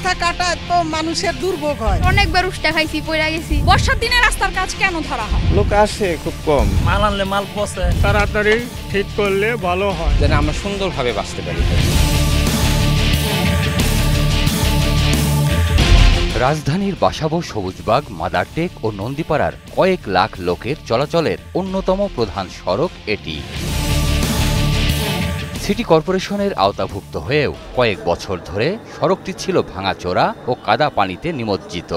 রাস্তা কাটা তো মানুষের দুর্ভোগ হয়। অনেকবার উষ্টা খাইছি, পয়রা গেছি। বর্ষার দিনে রাস্তার কাজ কেন ধরা হয়? লোক আসে খুব কম। মাল আনলে মাল পচে। তাড়াতাড়ি ঠিক করলে ভালো হয়, যেন আমরা সুন্দরভাবে বাঁচতে পারি। রাজধানীর বাসাবো, সবুজবাগ, মাদারটেক ও নন্দীপাড়ার কয়েক লাখ লোকের চলাচলের অন্যতম প্রধান সড়ক এটি। সিটি কর্পোরেশনের আওতাভুক্ত হয়েও কয়েক বছর ধরে সড়কটি ছিল ভাঙাচোরা ও কাদা পানিতে নিমজ্জিত।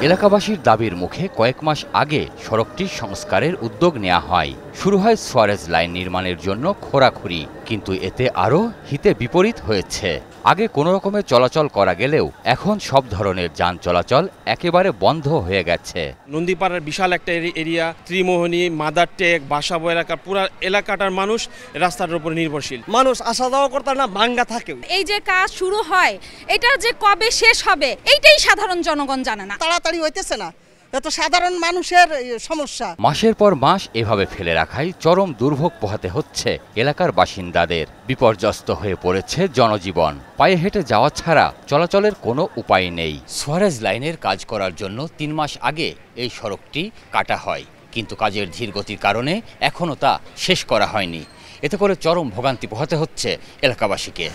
এলাকাবাসীর দাবির মুখে কয়েক মাস আগে সড়কটির সংস্কারের উদ্যোগ নেওয়া হয়। শুরু হয় সোয়ারেজ লাইন নির্মাণের জন্য খোঁড়াখুড়ি, কিন্তু এতে আরও হিতে বিপরীত হয়েছে। আগে কোনো রকমের চলাচল করা গেলেও এখন সব ধরনের যান চলাচল একেবারে বন্ধ হয়ে গেছে। নন্দীপাড়ার বিশাল একটা এরিয়া, ত্রিমোহনী, মাদারটেক, বাসাবো এলাকা, পুরো এলাকাটার মানুষ রাস্তার উপর নির্ভরশীল। মানুষ আসা যাওয়া করতে না ভাঙ্গা থাকে। এই যে কাজ শুরু হয়, এটা যে কবে শেষ হবে এইটাই সাধারণ জনগণ জানে না। তাড়াতাড়ি হইতেছে না, এত সাধারণ মানুষের সমস্যা। মাসের পর মাস এভাবে ফেলে রাখায় চরম দুর্ভোগ পোহাতে হচ্ছে এলাকার বাসিন্দাদের। বিপর্যস্ত হয়ে পড়েছে জনজীবন। পায়ে হেঁটে যাওয়া ছাড়া চলাচলের কোনো উপায় নেই। সোয়ারেজ লাইনের কাজ করার জন্য 3 মাস আগে এই সড়কটি কাটা হয়, কিন্তু কাজের ধীরগতির কারণে এখনও তা শেষ করা হয়নি। এতে করে চরম ভোগান্তি পোহাতে হচ্ছে এলাকাবাসীকে।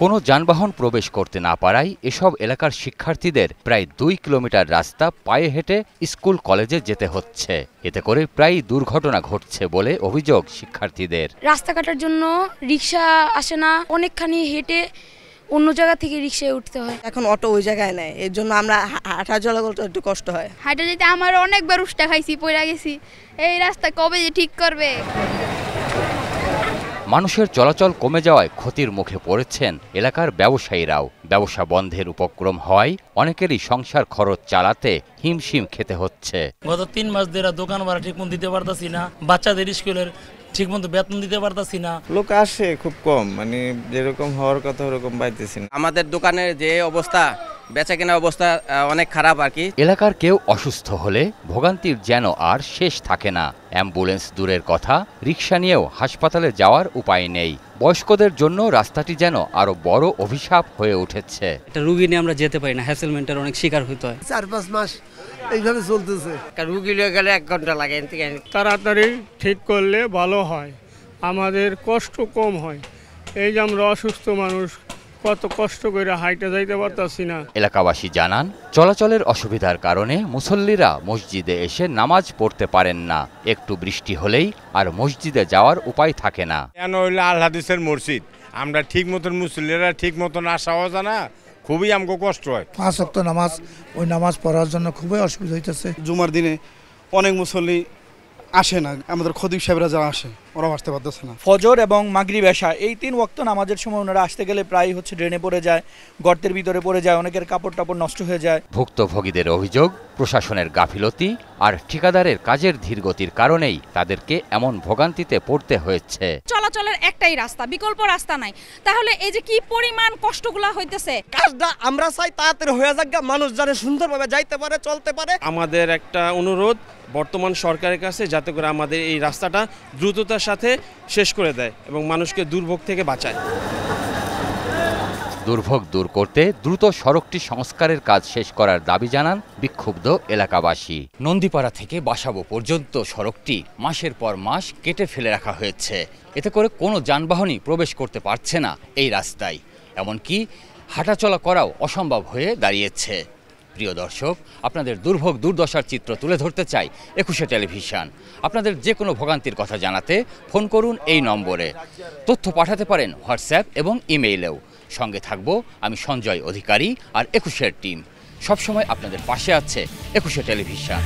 কোনো যানবাহন প্রবেশ করতে না পারায় এসব এলাকার শিক্ষার্থীদের প্রায় 2 কিলোমিটার রাস্তা পায়ে হেঁটে স্কুল কলেজে যেতে হচ্ছে। এতে করে প্রায় দুর্ঘটনা ঘটছে বলে অভিযোগ শিক্ষার্থীদের। রাস্তা কাটার জন্য রিক্সা আসে না, অনেকখানি হেঁটে অন্য জায়গা থেকে রিক্সায় উঠতে হয়। এখন অটো ওই জায়গায় নেই, এর জন্য আমরা হাঁটা চলা করতে একটু কষ্ট হয়। হাঁটা যেতে আমার অনেকবার উষ্টা খাইছি, পয়রা গেছি। এই রাস্তা কবে যে ঠিক করবে? মানুষের চলাচল কমে যাওয়ায় ক্ষতির মুখে পড়েছেন এলাকার ব্যবসায়ীরাও। ব্যবসা বন্ধের উপক্রম হওয়ায় অনেকেরই সংসার খরচ চালাতে হিমশিম খেতে হচ্ছে। গত 3 মাস ধরে দোকান ভাড়া ঠিক মতো দিতে পারতাছি না, বাচ্চাদের স্কুলের ঠিক মতো বেতন দিতে পারতাছি না। লোক আসে খুব কম, মানে যেরকম হওয়ার কথা ওরকম পাইতেছি না। আমাদের দোকানের যে অবস্থা, বেচা কেনার অবস্থা অনেক খারাপ আর কি। এলাকার কেউ অসুস্থ হলে ভোগান্তির যেন আর শেষ থাকে না। অ্যাম্বুলেন্স দূরের কথা, রিক্সা নিয়েও হাসপাতালে যাওয়ার উপায় নেই। বয়স্কদের জন্য রাস্তাটি যেন আরো বড় অভিশাপ হয়ে উঠেছে। একটা রুগী নিয়ে আমরা যেতে পারি না, হ্যাসেলমেন্টের অনেক শিকার হতে হয়। 4-5 মাস এইভাবে চলতেছে। রুগী নিয়ে গেলে 1 ঘন্টা লাগে। তাড়াতাড়ি ঠিক করলে ভালো হয়, আমাদের কষ্ট কম হয়। এই যে আমরা অসুস্থ মানুষ, কত কষ্ট করে হাইটে যাইতে পারতাছি না। এলাকাবাসী জানান, চলাচলের অসুবিধার কারণে মুসল্লিরা মসজিদে এসে নামাজ পড়তে পারেন না। একটু বৃষ্টি হলেই আর মসজিদে যাওয়ার উপায় থাকে না। কেন হইলে আল হাদিসের মসজিদ, আমরা ঠিক মতন মুসল্লিরা ঠিক মতন আসাও জানা, খুবই আমাকে কষ্ট হয়। 5 ওয়াক্ত নামাজ, ওই নামাজ পড়ার জন্য খুবই অসুবিধা হইতেছে। জুমার দিনে অনেক মুসল্লি আসে না, আমাদের খতিব সাহেবরা যারা আসে ওরা আসতে পারতেছে না। ফজর এবং মাগরিব এশা এই 3 ওয়াক্ত নামাজের সময় ওনারা আসতে গেলে প্রায় ড্রেনে পড়ে যায়, গর্তের ভিতরে পড়ে যায়, অনেকের কাপড় টাপড় নষ্ট হয়ে যায়। ভুক্তভোগীদের অভিযোগ, প্রশাসনের গাফিলতি আর ঠিকাদারের কাজের ধীরগতির কারণেই তাদেরকে এমন ভোগান্তিতে পড়তে হয়েছে। চলাচলের একটাই রাস্তা, বিকল্প রাস্তা নাই। তাহলে এই যে কি পরিমাণ কষ্টগুলা হইতেছে। কাজটা আমরা চাই তাড়াতাড়ি হয়ে যাক, মানুষ যেন সুন্দরভাবে যাইতে পারে, চলতে পারে। আমাদের একটা অনুরোধ বর্তমান সরকারের কাছে, যাতে করে আমাদের এই রাস্তাটা দ্রুততার সাথে শেষ করে দেয় এবং মানুষকে দুর্ভোগ থেকে বাঁচায়। দুর্ভোগ দূর করতে দ্রুত সড়কটি সংস্কারের কাজ শেষ করার দাবি জানান বিক্ষুব্ধ এলাকাবাসী। নন্দীপাড়া থেকে বাসাবো পর্যন্ত সড়কটি মাসের পর মাস কেটে ফেলে রাখা হয়েছে। এতে করে কোনো যানবাহনই প্রবেশ করতে পারছে না এই রাস্তায়, এমনকি হাঁটাচলা করাও অসম্ভব হয়ে দাঁড়িয়েছে। প্রিয় দর্শক, আপনাদের দুর্ভোগ দুর্দশার চিত্র তুলে ধরতে চাই 21 টেলিভিশন। আপনাদের যে কোনো ভোগান্তির কথা জানাতে ফোন করুন এই নম্বরে। তথ্য পাঠাতে পারেন হোয়াটসঅ্যাপ এবং ইমেইলেও। সঙ্গে থাকবো আমি সঞ্জয় অধিকারী আর 21 টিম। সবসময় আপনাদের পাশে আছে 21 টেলিভিশন।